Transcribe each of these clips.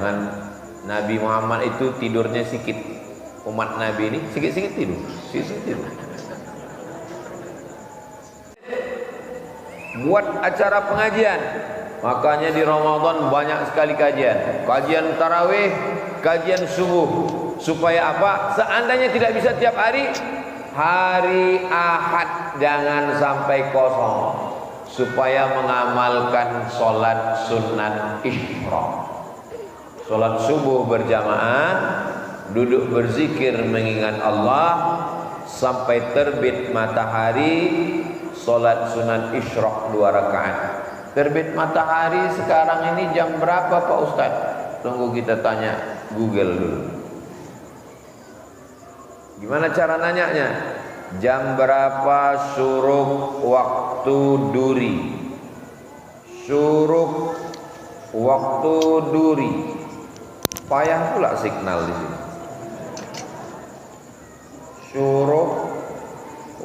Jangan Nabi Muhammad itu tidurnya sikit. Umat Nabi ini sikit-sikit tidur, sikit-sikit tidur. Buat acara pengajian, makanya di Ramadan banyak sekali kajian. Kajian tarawih, kajian subuh. Supaya apa? Seandainya tidak bisa tiap hari, hari Ahad jangan sampai kosong. Supaya mengamalkan sholat sunat isyraq. Sholat subuh berjamaah, duduk berzikir mengingat Allah sampai terbit matahari. Sholat sunat isyraq 2 rakaat. Terbit matahari sekarang ini jam berapa Pak Ustaz? Tunggu kita tanya Google dulu. Gimana cara nanyanya? Jam berapa syuruk waktu duri? Syuruk waktu duri. Payah pula signal di sini. Syuruk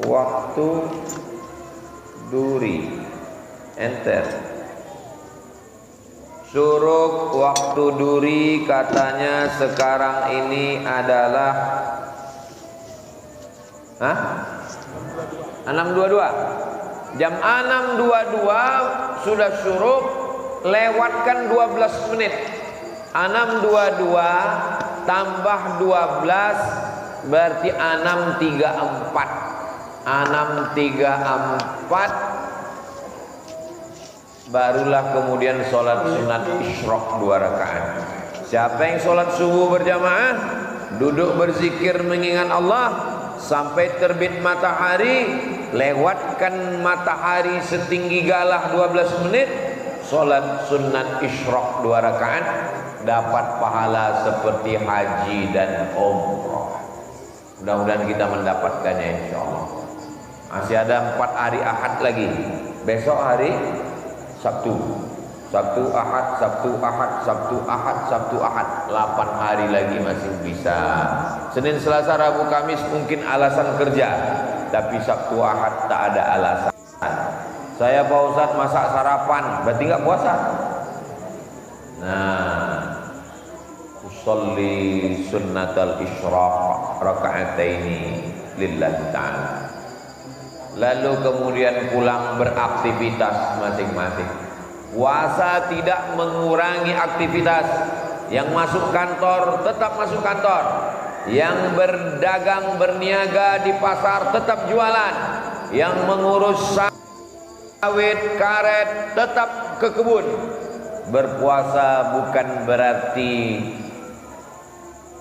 waktu duri. Enter. Syuruk waktu duri katanya sekarang ini adalah 6.22. Jam 6.22 sudah syuruk, lewatkan 12 menit. 6.22 tambah 12 berarti 6.34. 6.34 barulah kemudian sholat sunat isyraq 2 rakaat. Siapa yang sholat subuh berjamaah, duduk berzikir mengingat Allah sampai terbit matahari, lewatkan matahari setinggi galah 12 menit, sholat sunat isyraq 2 rakaat, dapat pahala seperti haji dan umrah. Mudah-mudahan kita mendapatkannya insyaallah. Masih ada 4 hari Ahad lagi. Besok hari Sabtu. Sabtu Ahad, Sabtu Ahad, Sabtu Ahad, Sabtu Ahad. 8 hari lagi masih bisa. Senin, Selasa, Rabu, Kamis mungkin alasan kerja, tapi Sabtu Ahad tak ada alasan. Saya Pak Ustadz masak sarapan, berarti nggak puasa. Nah, usolli sunnatal isyraq raka'ataini lillahi ta'ala. Lalu kemudian pulang beraktivitas masing-masing. Puasa tidak mengurangi aktivitas. Yang masuk kantor tetap masuk kantor. Yang berdagang berniaga di pasar tetap jualan. Yang mengurus sawit karet tetap ke kebun. Berpuasa bukan berarti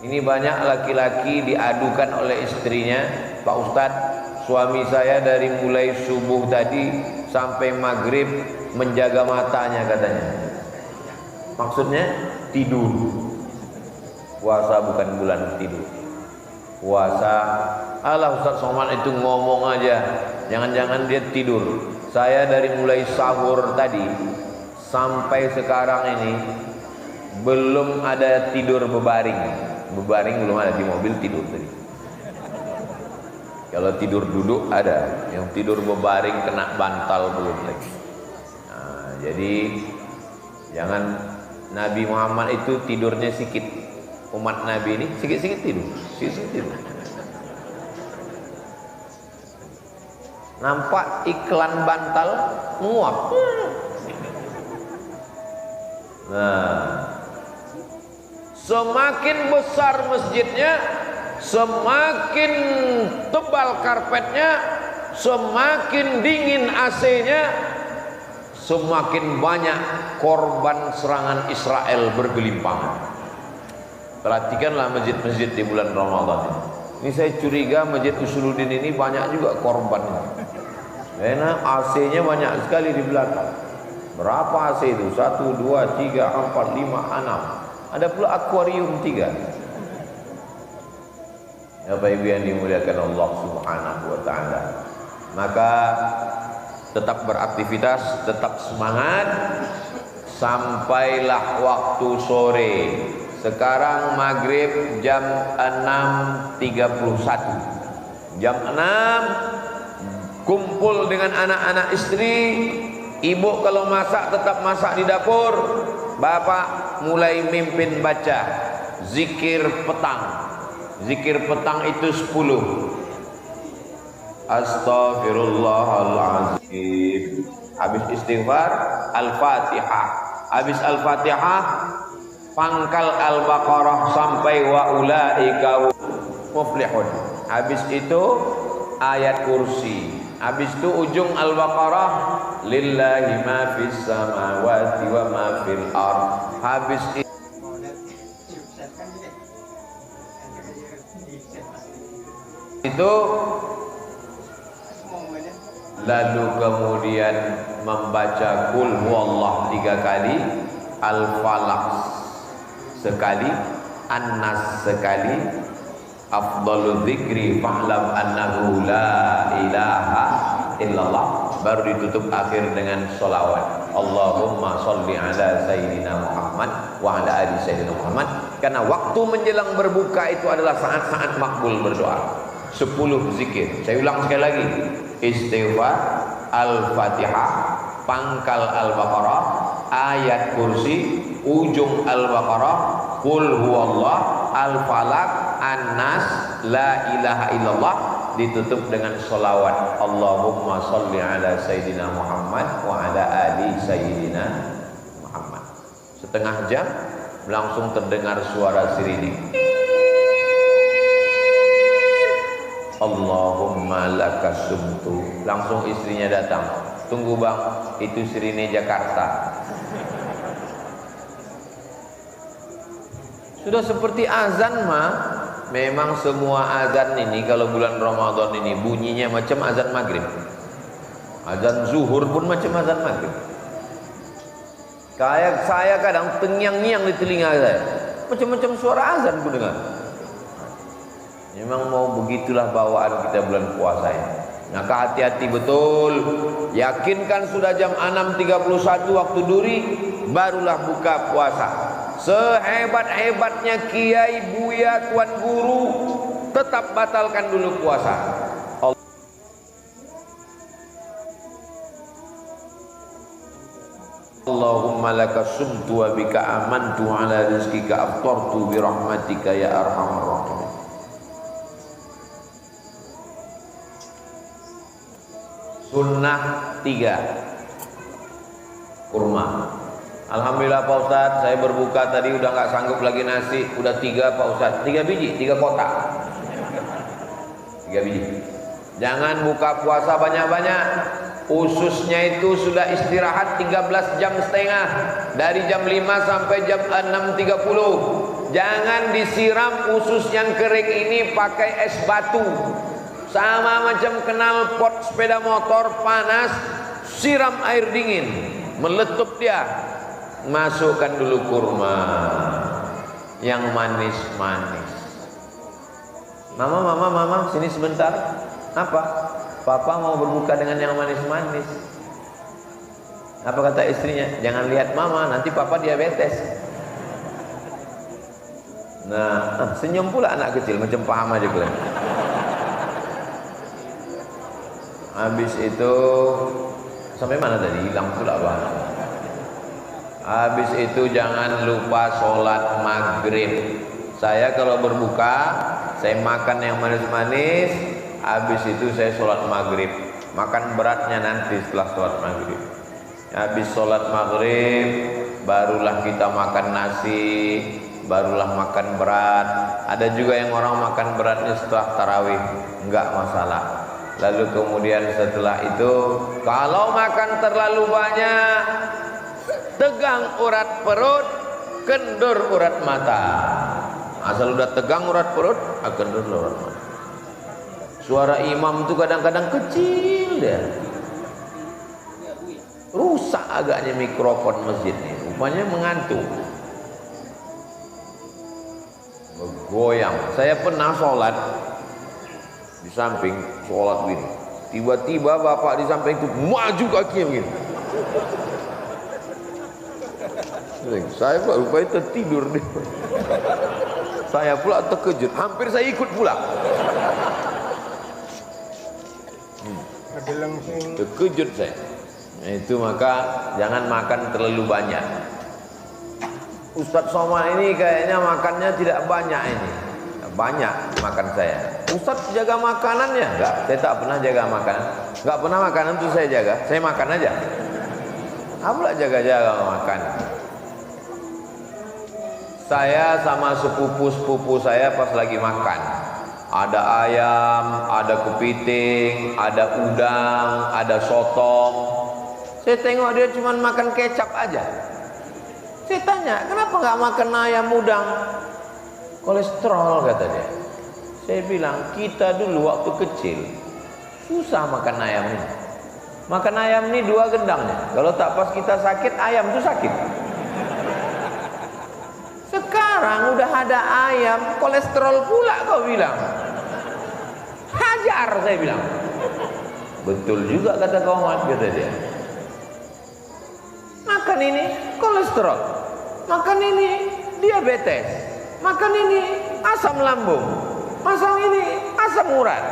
ini banyak laki-laki diadukan oleh istrinya, Pak Ustadz, suami saya dari mulai subuh tadi sampai maghrib menjaga matanya katanya. Maksudnya tidur. Puasa bukan bulan tidur. Puasa, alah Ustadz Somad itu ngomong aja, jangan-jangan dia tidur. Saya dari mulai sahur tadi sampai sekarang ini belum ada tidur bebaring. Bebaring belum ada, di mobil tidur tadi. Kalau tidur duduk ada, yang tidur bebaring kena bantal belum lagi. Nah, jadi jangan Nabi Muhammad itu tidurnya sikit. Umat Nabi ini sikit-sikit tidur, sikit-sikit tidur. Nampak iklan bantal menguap. Nah, semakin besar masjidnya, semakin tebal karpetnya, semakin dingin AC-nya, semakin banyak korban serangan Israel bergelimpangan. Perhatikanlah masjid-masjid di bulan Ramadan ini. Ini saya curiga masjid Usuluddin ini banyak juga korbannya. Karena AC-nya banyak sekali di belakang. Berapa AC itu? 1, 2, 3, 4, 5, 6. Ada pula akuarium 3. Bapak Ibu yang dimuliakan Allah Subhanahu wa taala. Maka tetap beraktivitas, tetap semangat sampailah waktu sore. Sekarang maghrib jam 6.31. Jam 6 kumpul dengan anak-anak istri. Ibu kalau masak tetap masak di dapur. Bapak mulai mimpin baca zikir petang. Zikir petang itu 10. Astaghfirullahaladzim. Habis istighfar Al-Fatihah. Habis Al-Fatihah pangkal Al-Baqarah sampai wa ulaika muflihun. Habis itu ayat kursi. Habis itu ujung Al-Baqarah lillahi ma fis samawati wa ma fil ardh. Habis itu lalu kemudian membaca kul huwallah 3 kali, al-falaq sekali, an-nas sekali, afdalu dzikri fa'lam annahu la ilaha illallah, baru ditutup akhir dengan sholawat Allahumma sholli ala sayyidina Muhammad wa ala ali sayyidina Muhammad. Karena waktu menjelang berbuka itu adalah saat-saat makbul berdoa. 10 zikir. Saya ulang sekali lagi. Istighfar, Al-Fatihah, pangkal Al-Baqarah, ayat kursi, ujung Al-Baqarah, qul huwallah, Al-Falaq, An-Nas, la ilaha illallah, ditutup dengan sholawat Allahumma sholli ala sayyidina Muhammad wa ala ali sayyidina Muhammad. Setengah jam langsung terdengar suara sirine. Allahumma lakasumtu. Langsung istrinya datang. Tunggu bang, itu sirine Jakarta. Sudah seperti azan mah. Memang semua azan ini kalau bulan Ramadan ini bunyinya macam azan maghrib. Azan zuhur pun macam azan maghrib. Kayak saya kadang tengyang-nyang di telinga saya. Macam-macam suara azan ku dengar. Memang mau begitulah bawaan kita bulan puasa ini. Maka hati-hati betul. Yakinkan sudah jam 6.31 waktu duri, barulah buka puasa. Sehebat-hebatnya kiai, buya, tuan guru, tetap batalkan dulu puasa. Allahumma laka sumtu wa bika amantu ala rizkika aftartu bi rahmatika ya arhamar rahimin. Sunnah 3 kurma. Alhamdulillah Pak Ustadz, saya berbuka tadi udah nggak sanggup lagi nasi, udah 3 Pak Ustadz, 3 biji, 3 kotak, 3 biji. Jangan buka puasa banyak-banyak. Ususnya itu sudah istirahat 13 jam setengah, dari jam 5 sampai jam 6.30. Jangan disiram usus yang kering ini pakai es batu. Sama macam knalpot sepeda motor panas, siram air dingin, meletup dia. Masukkan dulu kurma yang manis-manis. Mama, sini sebentar. Apa? Papa mau berbuka dengan yang manis-manis. Apa kata istrinya? Jangan lihat mama, nanti papa diabetes. Nah, senyum pula anak kecil, macam paham aja kalian. Habis itu sampai mana tadi? Hilang pula bang. Habis itu jangan lupa sholat maghrib. Saya kalau berbuka, saya makan yang manis-manis. Habis itu saya sholat maghrib. Makan beratnya nanti setelah sholat maghrib. Habis sholat maghrib, barulah kita makan nasi, barulah makan berat. Ada juga yang orang makan beratnya setelah tarawih, enggak masalah. Lalu kemudian setelah itu, kalau makan terlalu banyak, tegang urat perut, kendur urat mata. Asal udah tegang urat perut, kendur urat mata. Suara imam itu kadang-kadang kecil deh. Rusak agaknya mikrofon masjid ini. Rupanya mengantuk. Goyang. Saya pernah sholat di samping sholat begini. Tiba-tiba bapak di samping itu maju kakinya begini. Saya pula rupanya tertidur deh. Saya pula terkejut. Hampir saya ikut pula. Terkejut saya. Nah, itu maka jangan makan terlalu banyak. Ustadz Somad ini kayaknya makannya tidak banyak ini. Banyak makan saya. Ustadz jaga makanannya? Enggak, saya tak pernah jaga makanan. Enggak pernah makanan itu saya jaga. Saya makan aja. Apalah jaga-jaga makan. Saya sama sepupu-sepupu saya pas lagi makan. Ada ayam, ada kepiting, ada udang, ada sotong. Saya tengok dia cuma makan kecap aja. Saya tanya, kenapa nggak makan ayam udang? Kolesterol kata dia. Saya bilang, kita dulu waktu kecil susah makan ayam ini. Makan ayam ini 2 gendangnya. Kalau tak pas kita sakit, ayam itu sakit. Sekarang udah ada ayam, kolesterol pula kau bilang. Hajar saya bilang. Betul juga kata kawan kata dia. Makan ini kolesterol, makan ini diabetes, makan ini asam lambung, makan ini asam urat.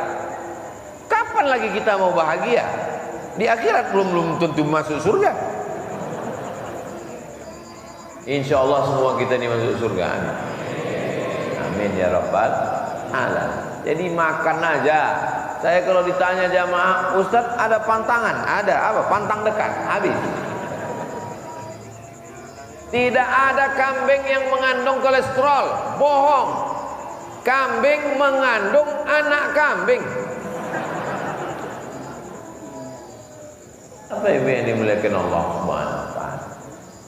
Kapan lagi kita mau bahagia? Di akhirat belum tentu masuk surga. Insya Allah semua kita ini masuk surga. Amin ya rabbal alamin. Jadi makan aja. Saya kalau ditanya jamaah, Ustadz ada pantangan? Ada apa? Pantang dekat, habis. Tidak ada kambing yang mengandung kolesterol, bohong. Kambing mengandung anak kambing. Apa yang dimuliakan Allah Subhanahu wa taala?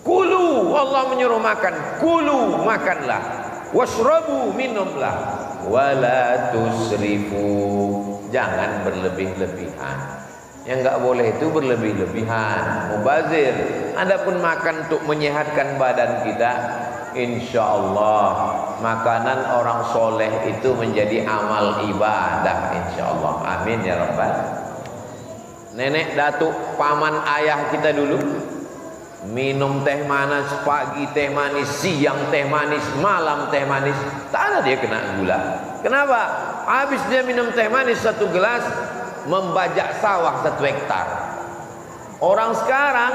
Kulu, Allah menyuruh makan. Kulu, makanlah. Washrabu, minumlah. Wala tusrifu, jangan berlebih-lebihan. Yang enggak boleh itu berlebih-lebihan, mubazir. Adapun makan untuk menyehatkan badan kita, insya Allah makanan orang soleh itu menjadi amal ibadah, insya Allah. Amin ya rabbal. Nenek datuk paman ayah kita dulu minum teh manis pagi, teh manis siang, teh manis malam, teh manis. Tak ada dia kena gula. Kenapa? Habis dia minum teh manis 1 gelas, membajak sawah 1 hektar. Orang sekarang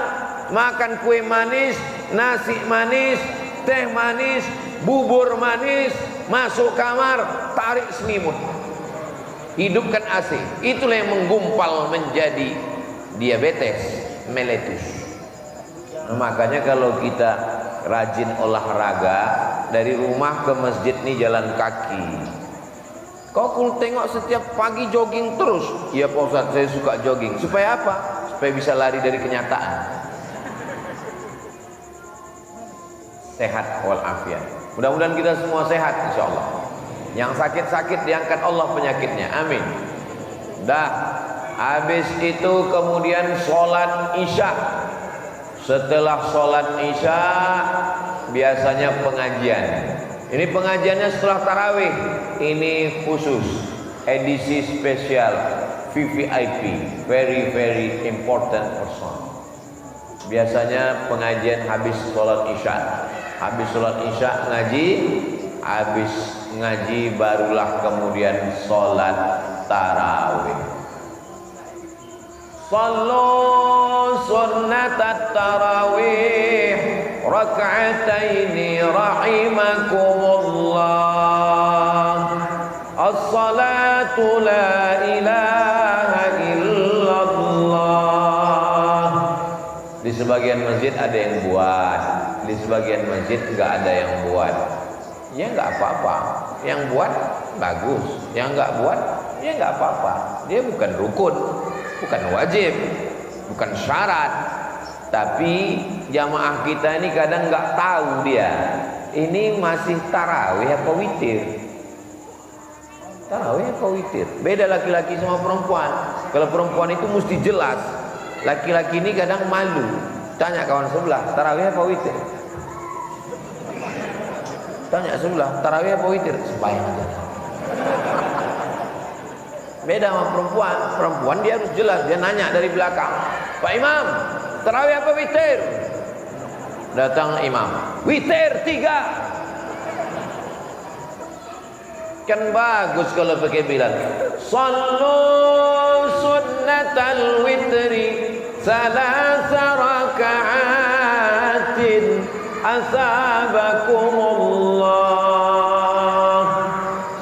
makan kue manis, nasi manis, teh manis, bubur manis, masuk kamar, tarik selimut, hidupkan AC. Itulah yang menggumpal menjadi diabetes meletus. Nah, makanya kalau kita rajin olahraga, dari rumah ke masjid nih jalan kaki. Kau kalau tengok setiap pagi jogging terus. Iya Pak Ustaz, saya suka jogging. Supaya apa? Supaya bisa lari dari kenyataan. Sehat walafiat. Mudah-mudahan kita semua sehat insya Allah. Yang sakit-sakit diangkat Allah penyakitnya. Amin. Dah. Habis itu kemudian sholat isya. Setelah sholat isya biasanya pengajian. Ini pengajiannya setelah tarawih. Ini khusus, edisi spesial, VVIP, very important person. Biasanya pengajian habis sholat isya. Habis sholat isya ngaji, habis ngaji barulah kemudian sholat tarawih. Sallu sunnatat tarawih raka'ataini rahimakumullah. As-salatu la ilaha illallah. Di sebagian masjid ada yang buat, di sebagian masjid enggak ada yang buat. Ya enggak apa-apa. Yang buat bagus, yang enggak buat ya enggak apa-apa. Dia bukan rukun, bukan wajib, bukan syarat. Tapi jamaah kita ini kadang nggak tahu dia ini masih tarawih apa witir. Tarawih apa witir? Beda laki-laki sama perempuan. Kalau perempuan itu mesti jelas. Laki-laki ini kadang malu. Tanya kawan sebelah, tarawih apa witir? Tanya sebelah, tarawih apa witir? Sembahyang aja. Beda sama perempuan. Perempuan dia harus jelas. Dia nanya dari belakang, Pak Imam, tarawih apa witir? Datang imam, witir 3. Kan bagus kalau pakai bilang, sallu sunnatal witri salasa raka'atin asabakumullah.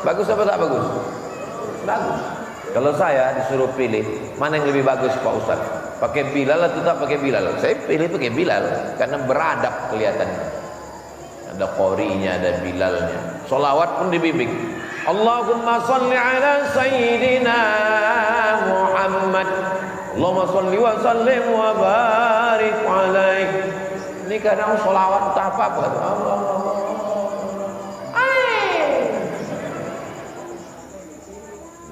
Bagus apa tak bagus? Bagus. Kalau saya disuruh pilih mana yang lebih bagus Pak Ustaz, pakai Bilal atau tak pakai Bilal? Saya pilih pakai Bilal karena beradab kelihatannya. Ada qorinya, ada Bilalnya. Solawat pun dibimbing. Allahumma salli ala sayyidina Muhammad. Allahumma salli wa sallim wa barik alaih. Ini kadang solawat tak apa-apa. Allah.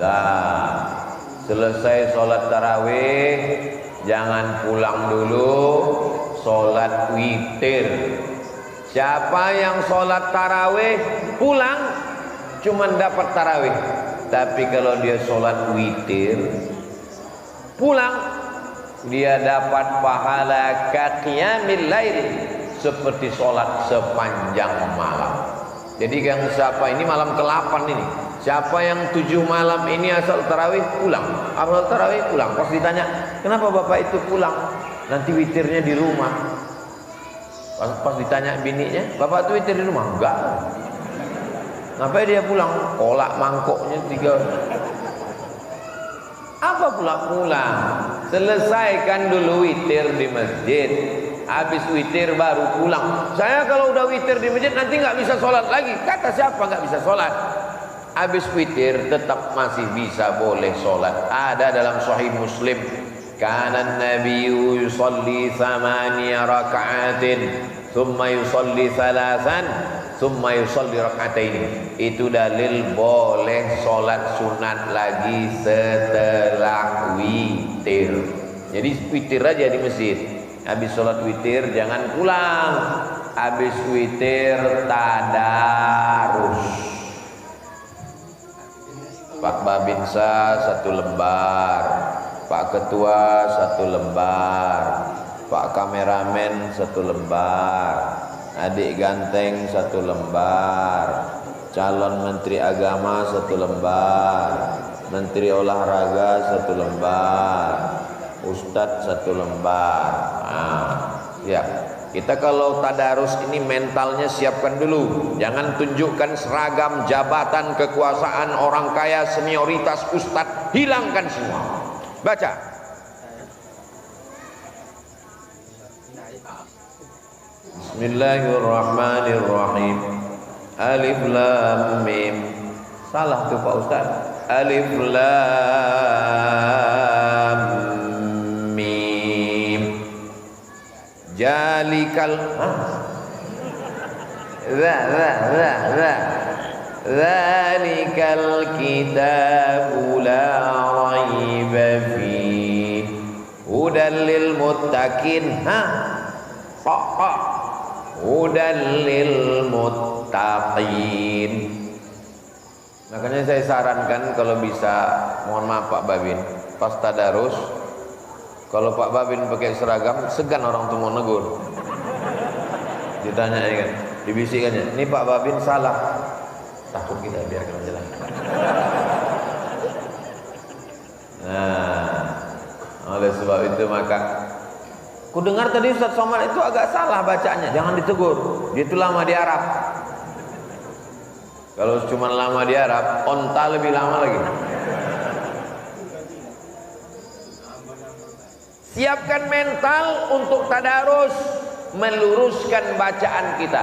Dah, selesai sholat tarawih, jangan pulang dulu, sholat witir. Siapa yang sholat tarawih pulang, cuman dapat tarawih. Tapi kalau dia sholat witir, pulang, dia dapat pahala qiyamil lail, seperti sholat sepanjang malam. Jadi yang siapa ini malam ke-8 ini, siapa yang 7 malam ini asal tarawih pulang, asal tarawih pulang. Pas ditanya, kenapa bapak itu pulang? Nanti witirnya di rumah. Pas ditanya bininya, bapak itu witir di rumah? Enggak. Ngapain dia pulang? Kolak mangkoknya 3. Apa pulang? Selesaikan dulu witir di masjid. Habis witir baru pulang. Saya kalau udah witir di masjid nanti nggak bisa sholat lagi. Kata siapa nggak bisa sholat? Habis witir tetap masih bisa boleh sholat. Ada dalam Sahih Muslim. Kana Nabiyyu yusalli 8 raka'atin, thumma yusalli 3, thumma yusalli raka'atain. Itu dalil boleh sholat sunat lagi setelah witir. Jadi witir aja di masjid. Habis sholat witir jangan pulang. Habis witir tadarus. Pak Babinsa 1 lembar, Pak Ketua 1 lembar, Pak Kameramen 1 lembar, Adik Ganteng 1 lembar, Calon Menteri Agama 1 lembar, Menteri Olahraga 1 lembar, Ustadz 1 lembar. Ya, kita kalau tadarus ini mentalnya siapkan dulu. Jangan tunjukkan seragam, jabatan, kekuasaan, orang kaya, senioritas, ustadz, hilangkan semua. Baca. Bismillahirrahmanirrahim. Alif lam mim. Salah tuh Pak Ustaz. Alif lam Jalikal Zalikal kitabu la raiba fi hudal lil muttaqin. Hudal lil muttaqin. Makanya saya sarankan kalau bisa, mohon maaf Pak Babin, pas tadarus kalau Pak Babin pakai seragam, segan orang tuh mau negur. Ditanya kan, dibisikannya, ini Pak Babin salah. Takut kita biarkan aja lah. Nah, oleh sebab itu maka, ku dengar tadi Ustaz Somad itu agak salah bacanya. Jangan ditegur, dia itu lama di Arab. Kalau cuma lama di Arab, onta lebih lama lagi. Siapkan mental untuk tadarus, meluruskan bacaan kita.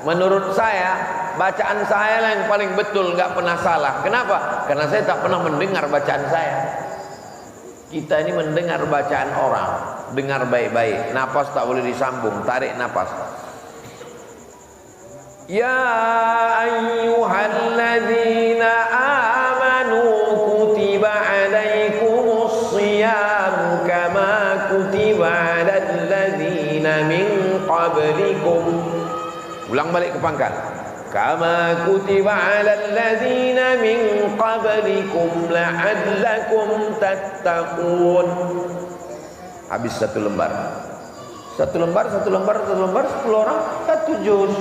Menurut saya, bacaan saya lah yang paling betul, nggak pernah salah. Kenapa? Karena saya tak pernah mendengar bacaan saya. Kita ini mendengar bacaan orang, dengar baik-baik. Napas tak boleh disambung, tarik napas. Ya ayyuhalladzina amanu kutiba alaikumus shiyam kama kutiba alal ladzina min qablikum. Ulang balik ke pangkal. Kama kutiba alal ladzina min qablikum la'allakum tattaqun. Habis satu lembar. Satu lembar, 10 orang, 1 juz.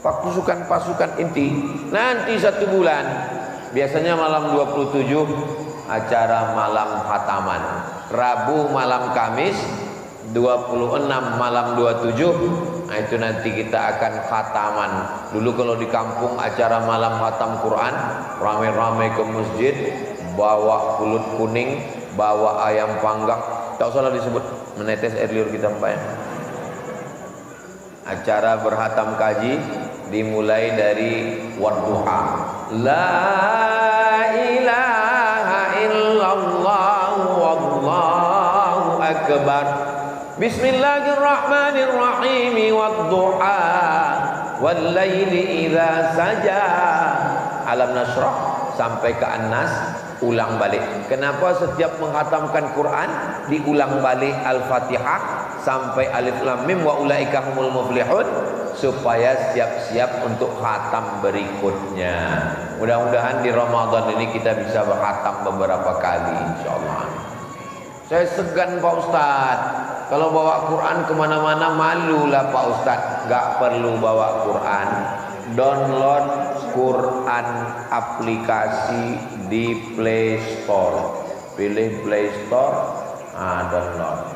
Pasukan inti nanti 1 bulan, biasanya malam 27 acara malam khataman, Rabu malam Kamis 26 malam 27 Nah, itu nanti kita akan khataman. Dulu kalau di kampung acara malam khatam Quran, ramai-ramai ke masjid, bawa pulut kuning, bawa ayam panggang, tak salah disebut, menetes air liur kita Mbak ya. Acara berhatam kaji dimulai dari wadduha. La ilaha illallah wallahu akbar. Bismillahirrahmanirrahim. Wadduha wal laili idza saja. Alam Nasrah sampai ke An-Nas, ulang balik. Kenapa setiap menghatamkan Quran diulang balik Al-Fatihah sampai Alif Lam Mim wa ulaika humul muflihun, supaya siap-siap untuk khatam berikutnya. Mudah-mudahan di Ramadan ini kita bisa berkhatam beberapa kali insyaallah. Saya segan Pak Ustaz, kalau bawa Quran kemana-mana malulah Pak Ustaz. Gak perlu bawa Quran, download Quran aplikasi di Play Store. Pilih Play Store, download.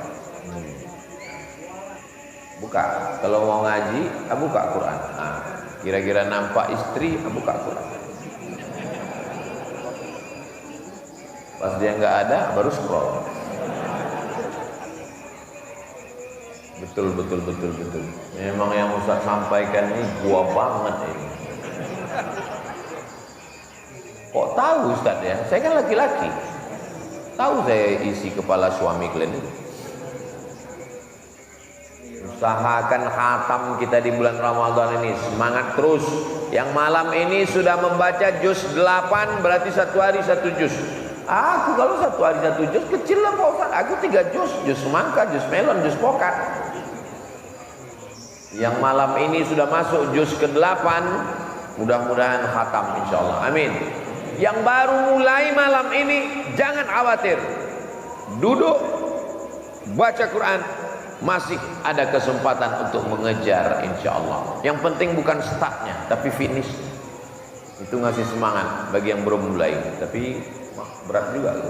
Buka, kalau mau ngaji, buka Quran. Kira-kira nampak istri, buka Quran. Pas dia nggak ada, baru scroll. Betul. Memang yang Ustaz sampaikan ini gua banget ini. Kok tahu Ustaz ya? Saya kan laki-laki. Tahu saya isi kepala suami kalian itu. Usahakan khatam kita di bulan Ramadan ini, semangat terus. Yang malam ini sudah membaca juz 8, berarti satu hari satu juz. Aku kalau satu hari satu juz kecil lah Pak Ustaz. Aku 3 juz, juz semangka, juz melon, juz pokat. Yang malam ini sudah masuk juz ke-8, mudah-mudahan khatam insyaallah. Amin. Yang baru mulai malam ini jangan khawatir. Duduk baca Quran, masih ada kesempatan untuk mengejar insyaallah. Yang penting bukan startnya tapi finish. Itu ngasih semangat bagi yang belum mulai. Tapi berat juga loh.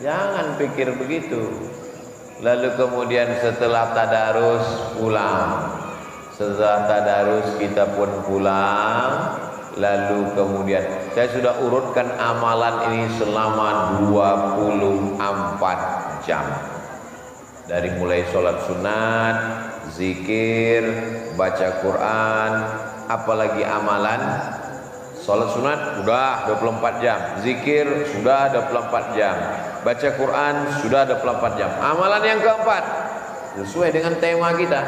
Jangan pikir begitu. Lalu kemudian setelah tadarus pulang. Setelah tadarus kita pun pulang. Lalu kemudian saya sudah urutkan amalan ini selama 24 jam. Dari mulai sholat sunat, zikir, baca Quran, apalagi amalan. Sholat sunat sudah 24 jam, zikir sudah 24 jam, baca Quran sudah 24 jam. Amalan yang keempat sesuai dengan tema kita,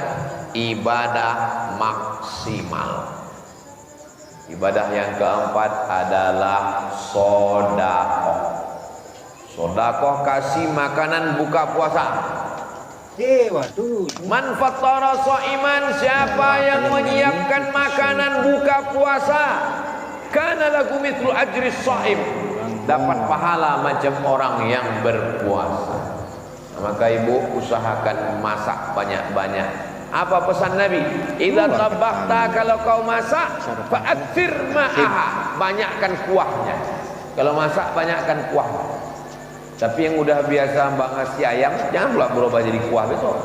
ibadah maksimal. Ibadah yang keempat adalah sodakoh. Sodakoh kasih makanan buka puasa. Man fattara shaiman, siapa yang menyiapkan makanan buka puasa, kana lahu mithlu ajri shaim, dapat pahala macam orang yang berpuasa. Maka ibu usahakan masak banyak-banyak. Apa pesan Nabi? Idza tabakhta, kalau kau masak, fa'akthir ma'aha, banyakkan kuahnya. Kalau masak banyakkan kuahnya. Tapi yang udah biasa mbak ngasih ayam, jangan pula berubah jadi kuah besok.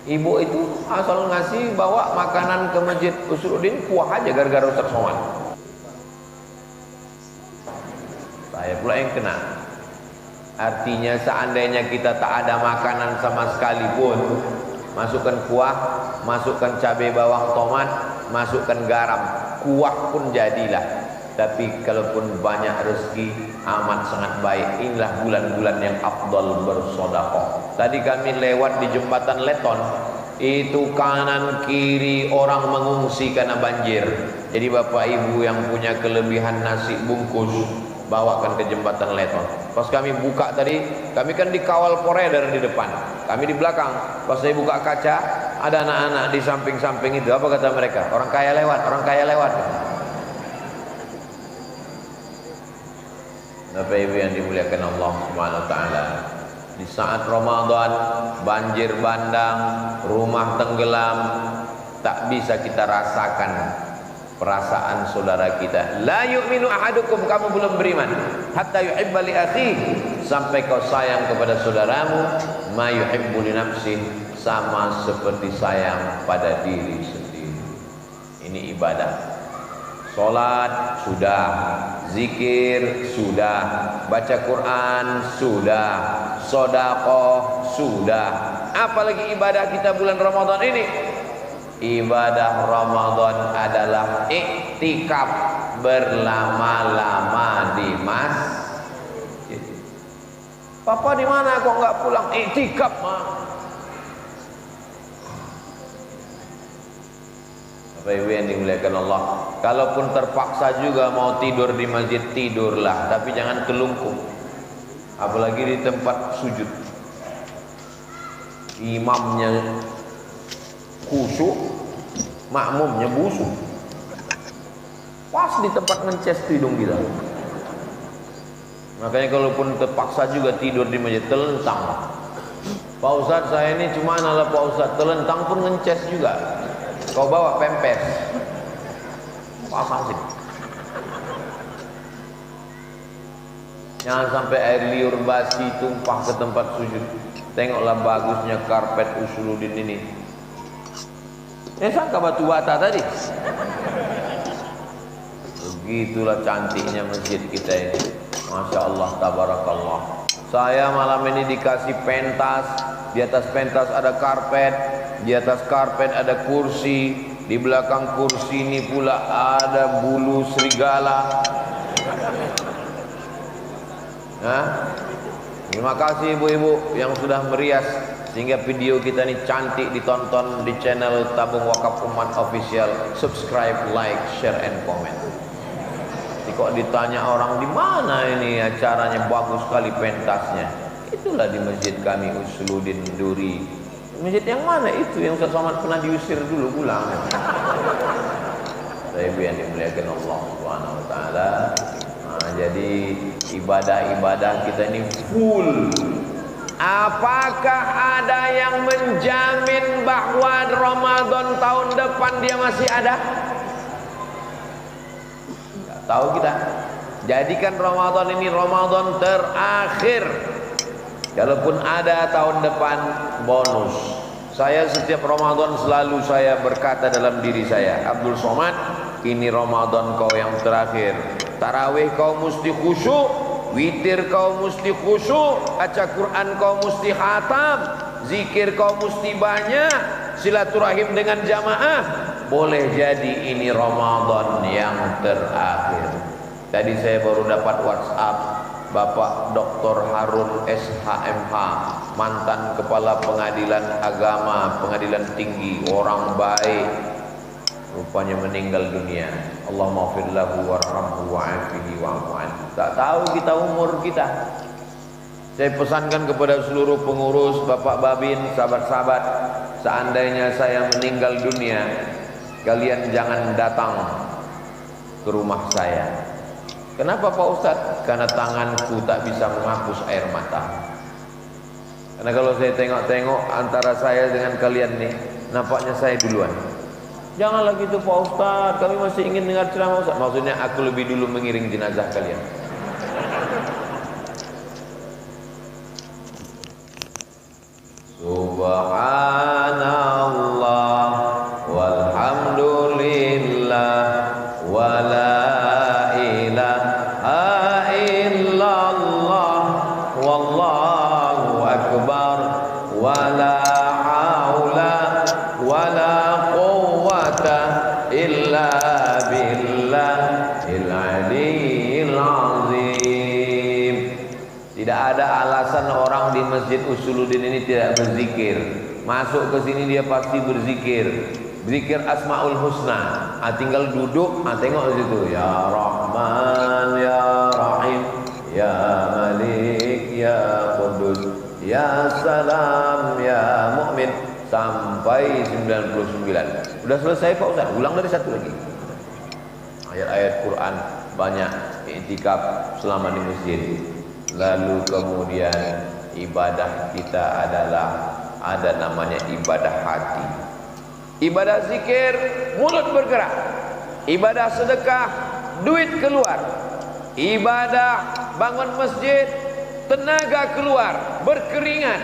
Ibu itu asal ngasih bawa makanan ke masjid Usruddin, kuah aja gara-gara Ustaz Somad. Saya pula yang kena. Artinya seandainya kita tak ada makanan sama sekali pun, masukkan kuah, masukkan cabai bawang tomat, masukkan garam, kuah pun jadilah. Tapi kalaupun banyak rezeki, amat sangat baik. Inilah bulan-bulan yang afdal bersedekah. Tadi kami lewat di jembatan Leton, itu kanan kiri orang mengungsi karena banjir. Jadi bapak ibu yang punya kelebihan nasi bungkus, bawakan ke jembatan Leton. Pas kami buka tadi, kami kan dikawal poreder di depan, kami di belakang. Pas saya buka kaca, ada anak-anak di samping-samping itu. Apa kata mereka? Orang kaya lewat, orang kaya lewat. Bapak ibu yang dimuliakan Allah Subhanahu wa taala, di saat Ramadan banjir bandang, rumah tenggelam, tak bisa kita rasakan perasaan saudara kita. La yu'minu ahadukum, kamu belum beriman, hatta yuhibba li akhihi, sampai kau sayang kepada saudaramu ma yuhibbu li nafsih, sama seperti sayang pada diri sendiri. Ini ibadah. Salat sudah, zikir sudah, baca Quran sudah, sedekah sudah. Apalagi ibadah kita bulan Ramadan ini? Ibadah Ramadan adalah iktikaf, berlama-lama di masjid. Papa di mana kok nggak pulang? Iktikaf, Ma. Bapak Ibu yang dimuliakan Allah, kalaupun terpaksa juga mau tidur di masjid, tidurlah, tapi jangan kelungkung. Apalagi di tempat sujud. Imamnya khusyuk, makmumnya busuk. Pas di tempat ngeces hidung kita. Makanya kalaupun terpaksa juga tidur di masjid, telentang. Pak Ustadz, saya ini cuma ala Pak Ustadz, telentang pun ngeces juga. Kau bawa pempes, pasang sini. Jangan sampai air liur basi tumpah ke tempat sujud. Tengoklah bagusnya karpet Usuluddin ini. Sangka batu bata tadi. Begitulah cantiknya masjid kita ini. Masya Allah, tabarakallah. Saya malam ini dikasih pentas. Di atas pentas ada karpet. Di atas karpet ada kursi, di belakang kursi ini pula ada bulu serigala. Nah, terima kasih ibu-ibu yang sudah merias sehingga video kita ini cantik ditonton di channel Tabung Wakaf Umat Official. Subscribe, like, share, and comment. Jadi kok ditanya orang di mana ini acaranya, bagus sekali pentasnya. Itulah di masjid kami Usuluddin Duri. Masjid yang mana itu yang Ustaz Somad pernah diusir dulu pulang? Saya yang dimuliakan Allah Subhanahu wa taala. Nah, jadi ibadah-ibadah kita ini full. Apakah ada yang menjamin bahwa Ramadan tahun depan dia masih ada? Enggak tahu kita. Jadikan Ramadan ini Ramadan terakhir. Kalaupun ada tahun depan, bonus. Saya setiap Ramadan selalu saya berkata dalam diri saya, Abdul Somad, ini Ramadan kau yang terakhir. Tarawih kau mesti khusyuk, witir kau mesti khusyuk, baca Quran kau mesti khatam, zikir kau mesti banyak, silaturahim dengan jamaah. Boleh jadi ini Ramadan yang terakhir. Tadi saya baru dapat WhatsApp Bapak Dr. Harun SHMH, mantan Kepala Pengadilan Agama, Pengadilan Tinggi, orang baik, rupanya meninggal dunia. Allah maghfir lahu warhamhu wa'afihi wa'fu anhu. Tak tahu kita umur kita. Saya pesankan kepada seluruh pengurus, Bapak Babin, sahabat-sahabat, seandainya saya meninggal dunia, kalian jangan datang ke rumah saya. Kenapa Pak Ustadz? Karena tanganku tak bisa menghapus air mata. Karena kalau saya tengok-tengok antara saya dengan kalian nih, nampaknya saya duluan. Janganlah gitu Pak Ustadz, kami masih ingin dengar ceramah Ustadz. Maksudnya aku lebih dulu mengiring jenazah kalian. Subhanallah walhamdulillah wala wala haula wala quwwata illa billahil aliyil azim. Tidak ada alasan orang di Masjid Usuluddin ini tidak berzikir. Masuk ke sini dia pasti berzikir. Zikir Asmaul Husna. Tinggal duduk, tengok di situ. Ya Rahman, Ya Rahim, Ya Malik, Ya Qudus, Ya Salam, Ya Mu'min, sampai 99. Udah selesai Pak Ustaz, ulang dari satu lagi. Ayat-ayat Quran banyak, iktikaf selama di masjid. Lalu kemudian ibadah kita adalah ada namanya ibadah hati. Ibadah zikir, mulut bergerak. Ibadah sedekah, duit keluar. Ibadah bangun masjid, tenaga keluar, berkeringat,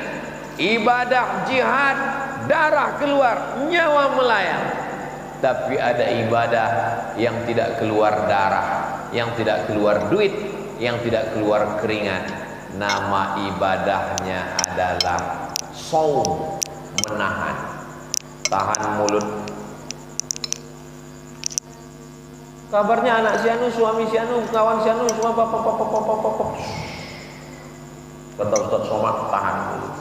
ibadah jihad, darah keluar, nyawa melayang. Tapi ada ibadah yang tidak keluar darah, yang tidak keluar duit, yang tidak keluar keringat. Nama ibadahnya adalah saum, menahan, tahan mulut. Kabarnya anak si anu, suami si anu, kawan si anu, semua kata Ustaz Somad, tahan mulut.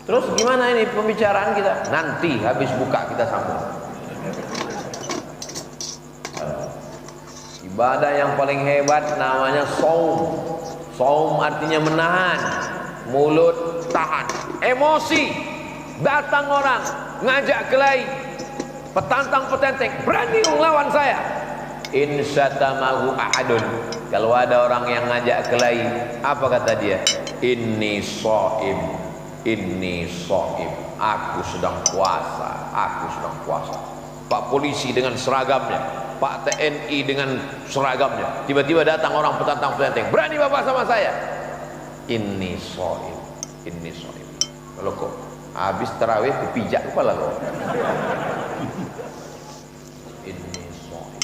Terus gimana ini pembicaraan kita? Nanti habis buka kita sambung. Ibadah yang paling hebat namanya saum. Saum artinya menahan, mulut tahan. Emosi, datang orang ngajak kelahi, petantang petenteng, berani melawan saya. Insyatamahu ahadun. Kalau ada orang yang ngajak kelahi, apa kata dia? Inni shaim, inni shaim. Aku sedang puasa, aku sedang puasa. Pak polisi dengan seragamnya, Pak TNI dengan seragamnya, tiba-tiba datang orang petantang petenteng, berani bapak sama saya. Inni shaim, inni shaim. Kalau kok habis tarawih dipijak kepala lo. Inni shaim, inni shaim.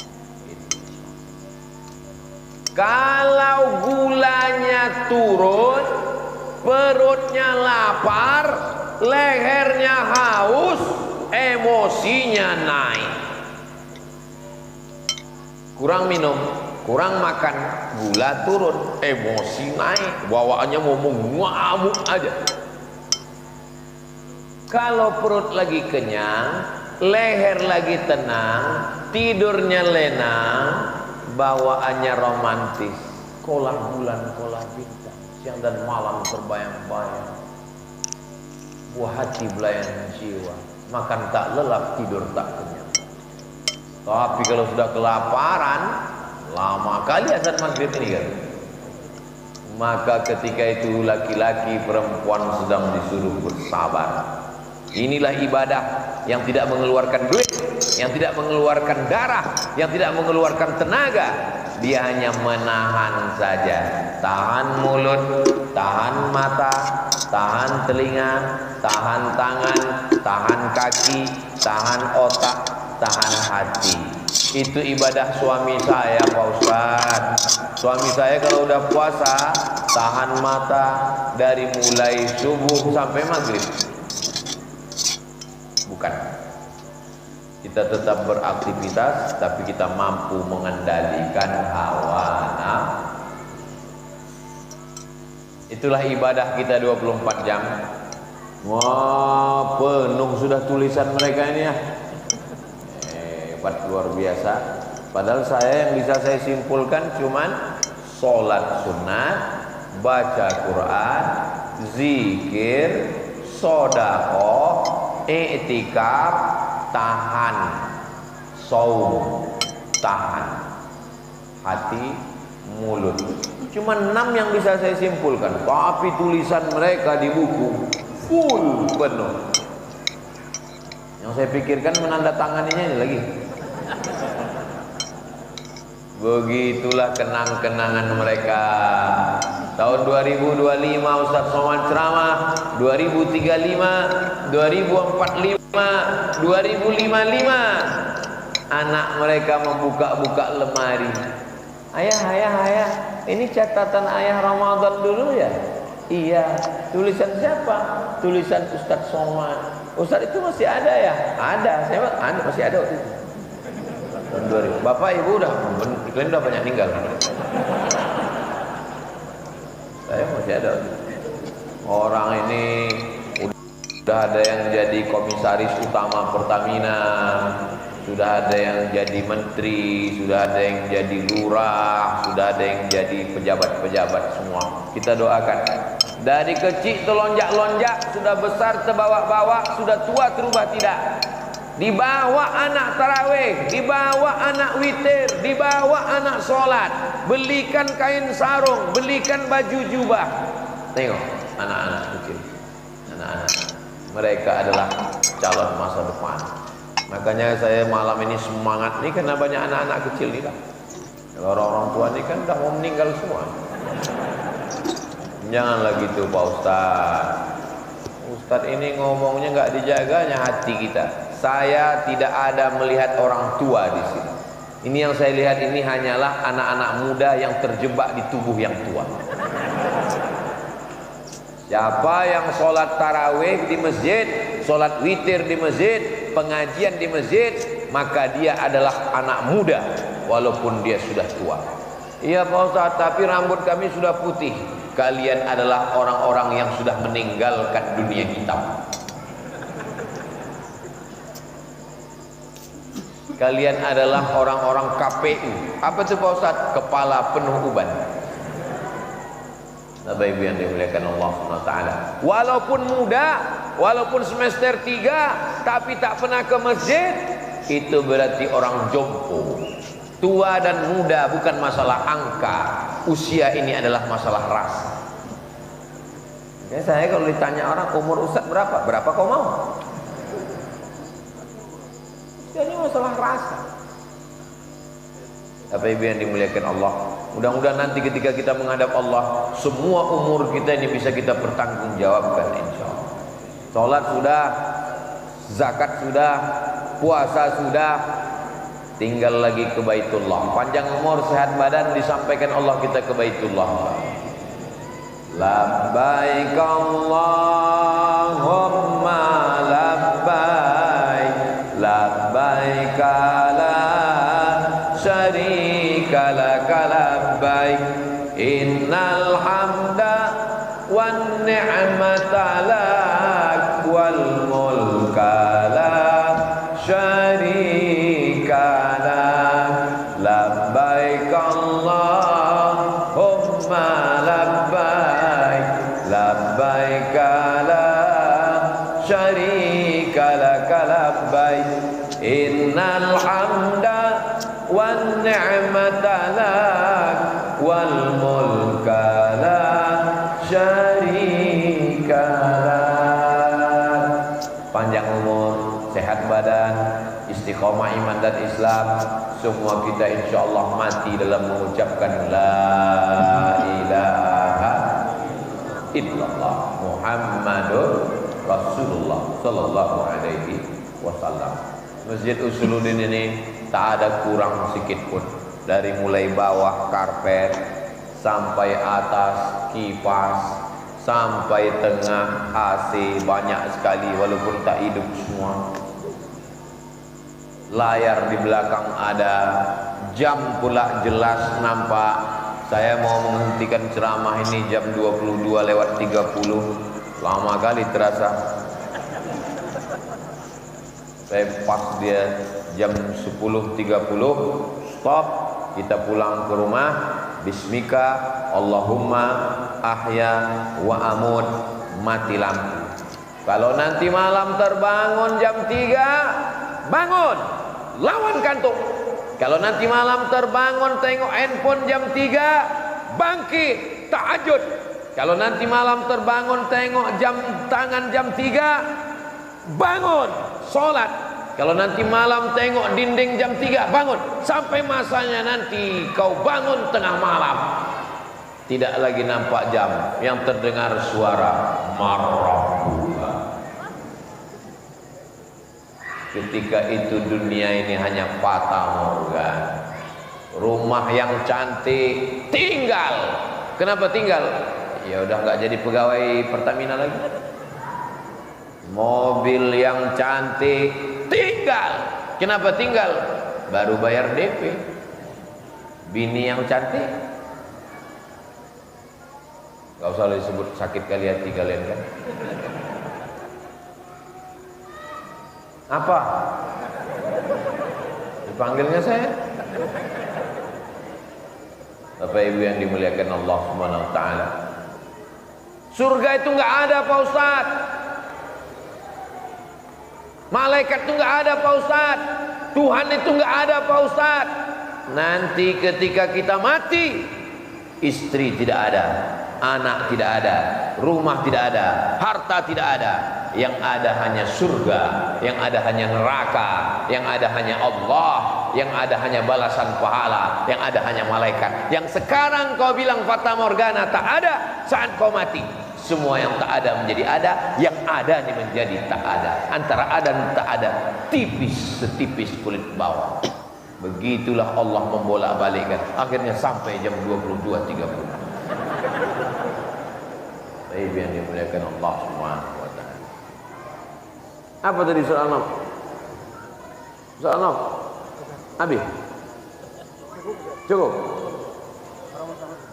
Kalau gulanya turun, perutnya lapar, lehernya haus, emosinya naik. Kurang minum, kurang makan, gula turun, emosi naik, bawaannya mau ngamuk aja. Kalau perut lagi kenyang, leher lagi tenang, tidurnya lena, bawaannya romantis, kolah bulan, kolah bintang, siang dan malam terbayang-bayang, buah hati belayan jiwa, makan tak lelap, tidur tak kenyang. Tapi kalau sudah kelaparan, lama kali azan maghrib ini kan, maka ketika itu laki-laki perempuan sedang disuruh bersabar. Inilah ibadah yang tidak mengeluarkan duit, yang tidak mengeluarkan darah, yang tidak mengeluarkan tenaga. Dia hanya menahan saja. Tahan mulut, tahan mata, tahan telinga, tahan tangan, tahan kaki, tahan otak, tahan hati. Itu ibadah suami saya, Pak Ustaz. Suami saya kalau udah puasa, tahan mata dari mulai subuh sampai maghrib. Bukan, kita tetap beraktivitas, tapi kita mampu mengendalikan hawa nafsu. Itulah ibadah kita 24 jam. Wah, penuh sudah tulisan mereka ini ya. Hebat, luar biasa. Padahal saya yang bisa saya simpulkan cuman sholat sunat, baca Quran, zikir, sedekah, i'tikaf, tahan saum, tahan hati, mulut. Cuma 6 yang bisa saya simpulkan, tapi tulisan mereka di buku full penuh. Yang saya pikirkan menandatanganinya ini lagi. Begitulah kenang-kenangan mereka. Tahun 2025 Ustaz Somad ceramah, 2035, 2045, 2055 anak mereka membuka-buka lemari. Ayah, ini catatan ayah Ramadan dulu ya? Iya. Tulisan siapa? Tulisan Ustaz Somad. Ustaz itu masih ada ya? Ada. Saya ada, masih ada waktu itu. Tahun 2000. Bapak Ibu kalian udah banyak tinggal. Saya masih ada. Orang ini udah ada yang jadi komisaris utama Pertamina, sudah ada yang jadi menteri, sudah ada yang jadi lurah, sudah ada yang jadi pejabat-pejabat semua. Kita doakan. Dari kecil terlonjak-lonjak, sudah besar terbawa-bawa, sudah tua terubah tidak. Dibawa anak tarawih, dibawa anak witir, dibawa anak sholat, belikan kain sarung, belikan baju jubah. Tengok anak-anak kecil, anak-anak mereka adalah calon masa depan. Makanya saya malam ini semangat nih karena banyak anak-anak kecil nih lah. Kalau orang-orang tua ini kan udah mau meninggal semua. Janganlah gitu Pak Ustaz. Ustaz ini ngomongnya nggak dijaganya hati kita. Saya tidak ada melihat orang tua di sini. Ini yang saya lihat ini hanyalah anak-anak muda yang terjebak di tubuh yang tua. Siapa yang sholat tarawih di masjid, sholat witir di masjid, pengajian di masjid, maka dia adalah anak muda walaupun dia sudah tua. Iya Pak Ustaz, tapi rambut kami sudah putih. Kalian adalah orang-orang yang sudah meninggalkan dunia hitam. Kalian adalah orang-orang KPU. Apa itu Pak Ustaz? Kepala penuh uban. Bapak Ibu yang dimuliakan Allah SWT. Walaupun muda, walaupun semester 3, tapi tak pernah ke masjid, itu berarti orang jompo. Tua dan muda bukan masalah angka. Usia ini adalah masalah rasa. Ya, saya kalau ditanya orang umur Ustaz berapa? Berapa kau mau? Jadi masalah rasa. Bapak Ibu yang dimuliakan Allah, mudah-mudahan nanti ketika kita menghadap Allah, semua umur kita ini bisa kita pertanggungjawabkan insyaallah. Salat sudah, zakat sudah, puasa sudah, tinggal lagi ke Baitullah. Panjang umur, sehat badan, disampaikan Allah kita ke Baitullah. Labbaik Allahumma labbaik, labbaik la syarika laka labbaik, innal hamda wan ni'mata lak wal mulka la syarika lak, labbaik Allahumma labbaik, labbaik la syarika laka labbaik, innal hamda wan ni'mata lak wal mulka la syarika lak. Panjang umur, sehat badan, istiqomah iman dan Islam, semua kita insyaallah mati dalam mengucapkan la ilaha illallah Muhammadur Rasulullah sallallahu alaihi wasallam. Masjid Usuluddin ini tak ada kurang sedikit pun. Dari mulai bawah karpet sampai atas kipas, sampai tengah AC banyak sekali walaupun tak hidup semua. Layar di belakang ada, jam pula jelas nampak. Saya mau menghentikan ceramah ini jam 22:30. Lama kali terasa. Saya pas dia jam 10:30 stop, kita pulang ke rumah. Bismika Allahumma ahya wa amut, mati lampu. Kalau nanti malam terbangun jam 3, bangun, lawan kantuk. Kalau nanti malam terbangun tengok handphone jam 3, bangkit, tahajud. Kalau nanti malam terbangun tengok jam tangan jam 3, bangun, sholat. Kalau nanti malam tengok dinding jam 3, bangun. Sampai masanya nanti kau bangun tengah malam, tidak lagi nampak jam, yang terdengar suara marrahullah. Ketika itu dunia ini hanya fata morgana. Rumah yang cantik tinggal. Kenapa tinggal? Ya udah nggak jadi pegawai Pertamina lagi. Mobil yang cantik tinggal. Kenapa tinggal? Baru bayar DP. Bini yang cantik, gak usah disebut, sakit kali hati kalian kan. Apa? Dipanggilnya saya. Bapak Ibu yang dimuliakan Allah Subhanahu wa taala. Surga itu enggak ada Pak Ustaz. Malaikat itu enggak ada Pak Ustaz. Tuhan itu enggak ada Pak Ustaz. Nanti ketika kita mati, istri tidak ada, anak tidak ada, rumah tidak ada, harta tidak ada. Yang ada hanya surga, yang ada hanya neraka, yang ada hanya Allah, yang ada hanya balasan pahala, yang ada hanya malaikat. Yang sekarang kau bilang fata morgana tak ada, saat kau mati semua yang tak ada menjadi ada, yang ada ini menjadi tak ada. Antara ada dan tak ada tipis setipis kulit bawang. Begitulah Allah membolak-balikkan, akhirnya sampai jam 22.30. Baik yang dimuliakan Allah Subhanahu wa taala. Apa tadi soal Naf? Soal Naf? Habis? Cukup?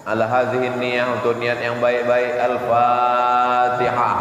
Ala hadhihi niyyah, untuk niat yang baik-baik. Al-Fatihah.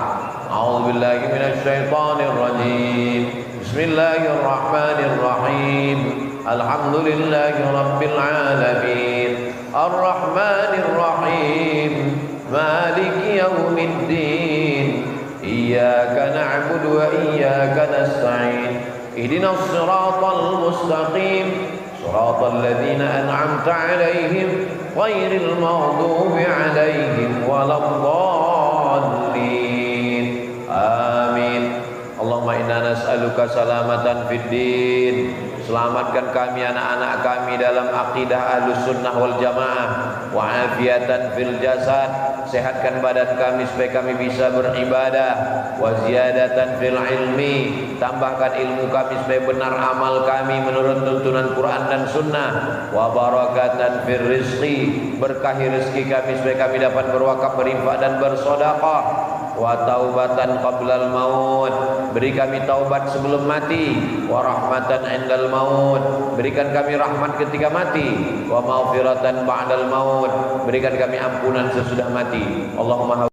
A'udzubillahi minasyaitonir rajim. Bismillahirrahmanirrahim. Alhamdulillahi rabbil alamin. Ar-Rahmanir Rahim. Maliki yaumiddin. Iyyaka na'budu wa iyyaka nasta'in. Ihdinas siratal mustaqim. Siratal ladzina an'amta 'alaihim ghairil maghdubi 'alaihim waladdallin. Amin. Allahumma inna nas'aluka salamatan fid din. Selamatkan kami, anak-anak kami, dalam akidah Ahlus Sunnah wal Jamaah, wa afiatan fil jasad. Sehatkan badan kami supaya kami bisa beribadah, wa ziyadatan fil ilmi. Tambahkan ilmu kami supaya benar amal kami menurut tuntunan Quran dan Sunnah, wa barakatan fil rizqi. Berkahi rezeki kami supaya kami dapat berwakaf, berinfak dan bersedekah, wa taubatan qablal maut. Beri kami taubat sebelum mati, wa rahmatan indal maut. Berikan kami rahmat ketika mati, wa maghfiratan ba'dal maut. Berikan kami ampunan sesudah mati. Allahumma